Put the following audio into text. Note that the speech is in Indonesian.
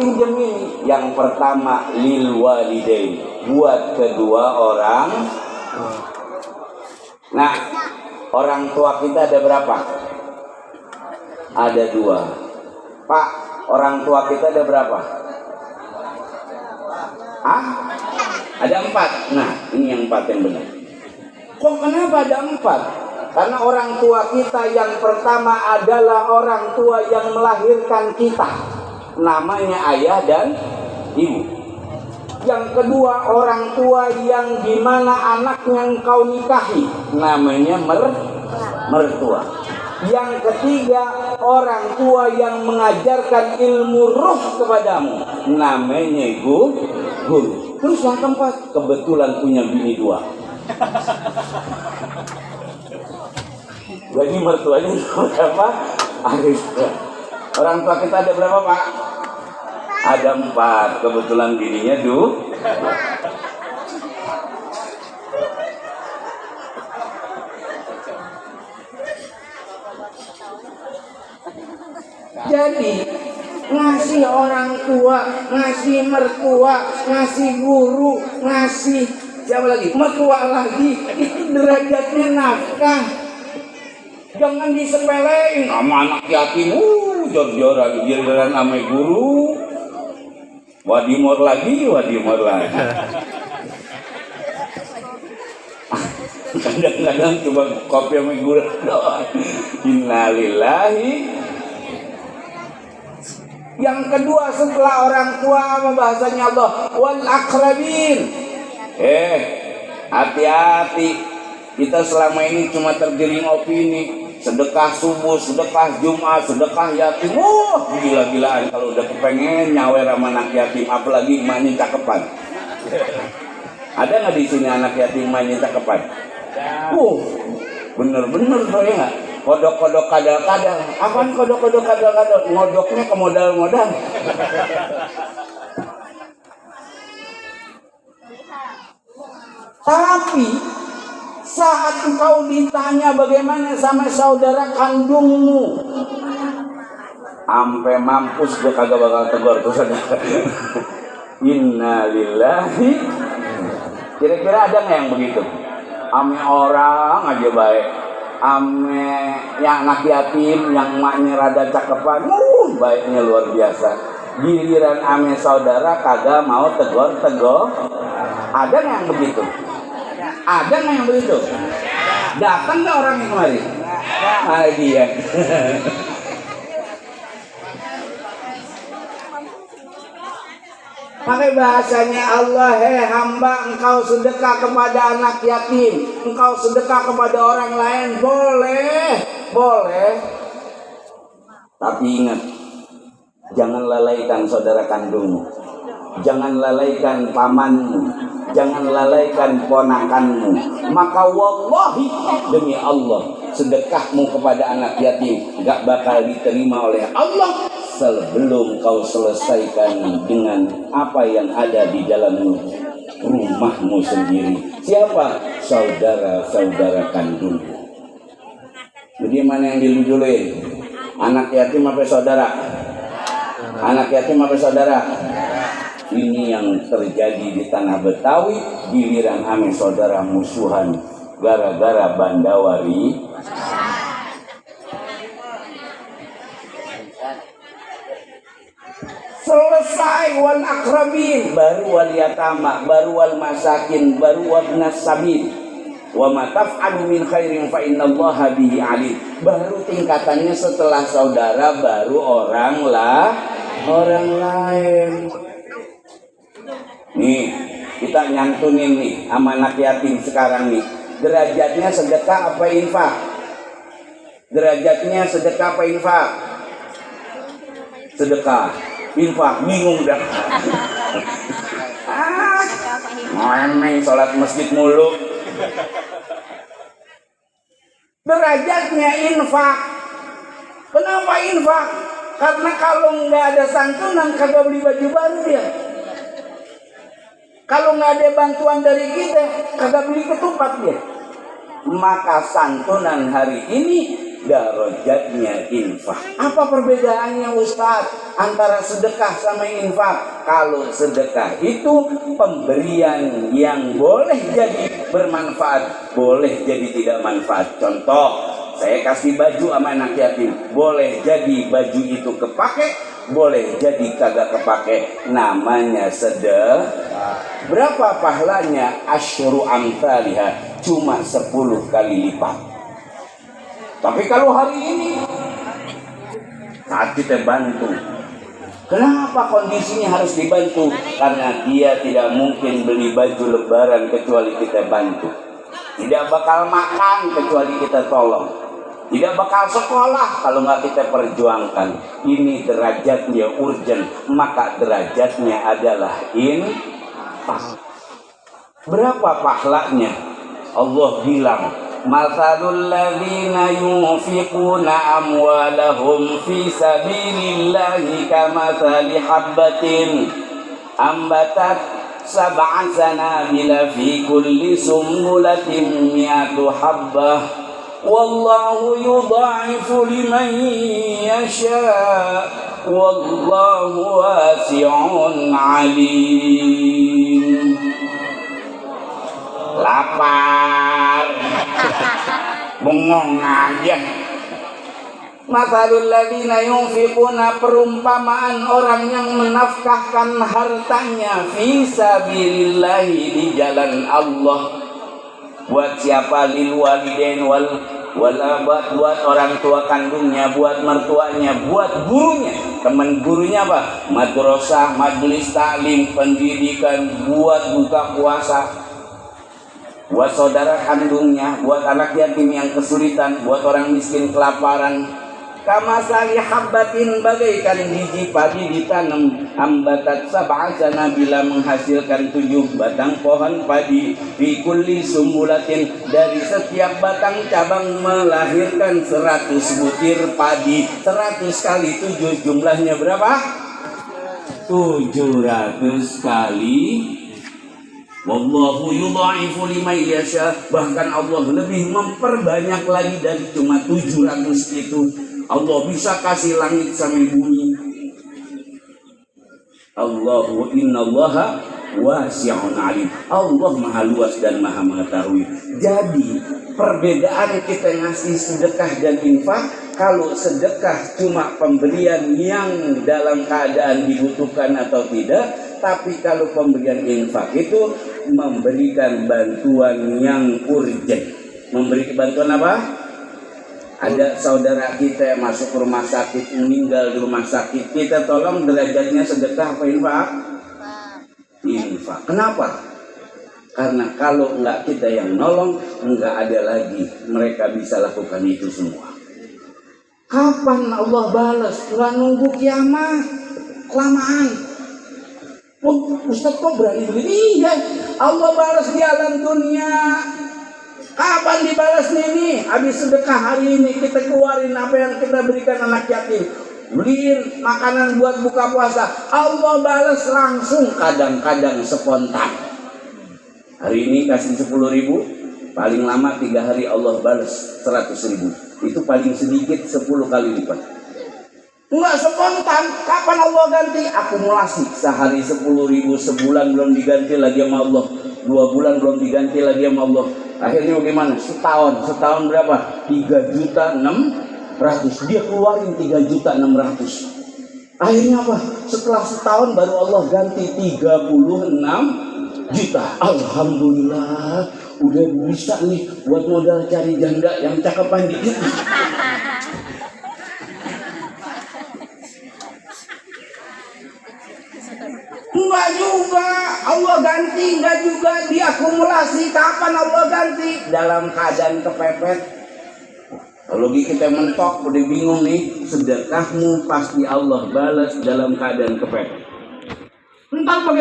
pinjam ini. Yang pertama lil walidain, buat kedua orang. Nah, orang tua kita ada berapa? Ada 2. Pak, orang tua kita ada berapa? Ada 4. Nah, ini yang 4 yang benar. Kok kenapa ada 4? Karena orang tua kita yang pertama adalah orang tua yang melahirkan kita. Namanya ayah dan ibu. Yang kedua orang tua yang dimana anaknya engkau nikahi. Namanya mertua. Yang ketiga orang tua yang mengajarkan ilmu ruh kepadamu. Namanya guru. Terus yang keempat kebetulan punya bini 2. Jadi mertuanya berapa? Orang tua kita ada berapa, Pak? Ada 4. Kebetulan bininya 2. Jadi ngasih orang tua, ngasih mertua, ngasih guru, ngasih siapa lagi? Mertua lagi. Itu derajatnya nafkah. Jangan disepelein sama anak yatim, jor-joran, giliran sama guru, wadimor lagi. Kadang-kadang coba kopi sama guru doang. Innalillahi. Yang kedua setelah orang tua apa bahasanya Allah? Wal akrabin. Hati-hati. Kita selama ini cuma tergiring opini. Sedekah subuh, sedekah Jumat, sedekah yatim. Gila-gilaan kalau udah kepengen nyawer sama anak yatim, apalagi emaknya cakepan. Ada nggak di sini anak yatim emaknya cakepan? Bener-bener tuh ya nggak? Kodok-kodok kadal-kadal. Apaan kodok-kodok kadal-kadal? Ngodoknya ke modal-modal. Tapi saat engkau ditanya bagaimana sama saudara kandungmu, sampai mampus gue kagak bakal tegur tuh saudara. Innalillahi. Kira-kira ada nggak yang begitu? Ame orang aja baik, ame yang anak yatim, yang emaknya rada cakepan, baiknya luar biasa. Giliran ame saudara kagak mau tegur. Ada nggak yang begitu? Ada nggak yang begitu? Datang nggak orang yang kemarin? Dia. Pakai bahasanya Allah, hamba, engkau sedekah kepada anak yatim, engkau sedekah kepada orang lain, boleh. Tapi ingat, jangan lalaikan saudara kandungmu, jangan lalaikan pamanmu, jangan lalaikan ponakanmu. Maka wallahi demi Allah, sedekahmu kepada anak yatim gak bakal diterima oleh Allah sebelum kau selesaikan dengan apa yang ada di dalam rumahmu sendiri. Siapa? Saudara-saudara kandungmu. Jadi mana yang dilujulin? Anak yatim apa saudara? Anak yatim apa saudara? Ini yang terjadi di tanah Betawi. Giliran ame saudara musuhan gara-gara bandawari. Selesai wal akrabin, baru wal yatama, baru wal masakin, baru wabnas sabil. Wa ma taf'alu min khairin fa innallaha bihi alim. Baru tingkatannya setelah saudara, baru orang lain. Nih, kita nyantunin nih sama anak yatim sekarang nih. Derajatnya sedekah apa infak? Derajatnya sedekah apa infak? Sedekah. Infak, bingung dah. Main sholat masjid mulu. Derajatnya infak. Kenapa infak? Karena kalau nggak ada santunan kagak beli baju baru dia. Kalau nggak ada bantuan dari kita kagak beli ketupat dia. Maka santunan hari ini darajatnya infak. Apa perbedaannya Ustaz antara sedekah sama infak? Kalau sedekah itu pemberian yang boleh jadi bermanfaat, boleh jadi tidak manfaat. Contoh, saya kasih baju sama anak yatim, boleh jadi baju itu kepake, boleh jadi kagak kepake, namanya sedekah. Berapa pahalanya? Asyru amsalihah, cuma 10 kali lipat. Tapi kalau hari ini saat kita bantu, kenapa kondisinya harus dibantu? Karena dia tidak mungkin beli baju lebaran kecuali kita bantu. Tidak bakal makan kecuali kita tolong. Tidak bakal sekolah kalau nggak kita perjuangkan. Ini derajatnya urgent, maka derajatnya adalah infak. Berapa pahalanya? Allah bilang, Mathalul ladzina yunfiquna amwalahum fi sabilillahi kamathali habbatin ambatat sab'a sanabila fi kulli sumbulatin mi'atu habbah wallahu yudha'ifu liman yasha wallahu wasi'un alim. Lapar, bengong aja. Mathalul ladzina yunfiquna, perumpamaan orang yang menafkahkan hartanya fi sabilillahi, di jalan Allah. Buat siapa? Lil walidain wal abad, buat orang tua kandungnya, buat mertuanya, buat gurunya. Teman gurunya apa? Madrasah, majelis taklim, pendidikan, buat buka puasa. Buat saudara kandungnya, buat anak yatim yang kesulitan, buat orang miskin kelaparan. Kamasali habbatin, bagaikan biji padi ditanam, ambatat sab'a sanabila, menghasilkan 7 batang pohon padi, fi kulli sumbulatin, dari setiap batang cabang melahirkan 100 butir padi. 100 kali 7 jumlahnya berapa? 700 kali. Wallahu yudha'ifu liman yasha, bahkan Allah lebih memperbanyak lagi dari cuma 700 itu. Allah bisa kasih langit sampai bumi. Allahu innallaha wasi'un alim. Allah maha luas dan maha mengetahui. Jadi perbedaan kita ngasih sedekah dan infak, kalau sedekah cuma pemberian yang dalam keadaan dibutuhkan atau tidak, tapi kalau pemberian infak itu memberikan bantuan yang urgent. Memberi bantuan apa? Ada saudara kita yang masuk rumah sakit, meninggal di rumah sakit, kita tolong, derajatnya sedekah apa infak? Infak. Kenapa? Karena kalau enggak kita yang nolong, enggak ada lagi mereka bisa lakukan itu semua. Kapan Allah balas? Enggak nunggu kiamat, kelamaan. Ustaz kok berani begini? Iya, Allah balas di alam dunia. Kapan dibalas ini? Habis sedekah hari ini kita keluarin apa yang kita berikan anak yatim, beliin makanan buat buka puasa, Allah balas langsung, kadang-kadang spontan. Hari ini kasih 10.000, paling lama 3 hari Allah balas 100.000. Itu paling sedikit 10 kali lipat. Enggak spontan. Kapan Allah ganti? Akumulasi. Sehari 10.000, sebulan belum diganti lagi sama Allah, 2 bulan belum diganti lagi sama Allah. Akhirnya bagaimana? Setahun berapa? 3.600.000. Dia keluarin 3.600.000. Akhirnya apa? Setelah setahun baru Allah ganti 36 juta. Alhamdulillah, udah bisa nih buat modal cari janda yang cakepan dikit. Enggak juga Allah ganti, enggak juga diakumulasi. Kapan Allah ganti? Dalam keadaan kepepet. Kalau kita mentok udah bingung nih, sedekahmu pasti Allah balas dalam keadaan kepepet. Entar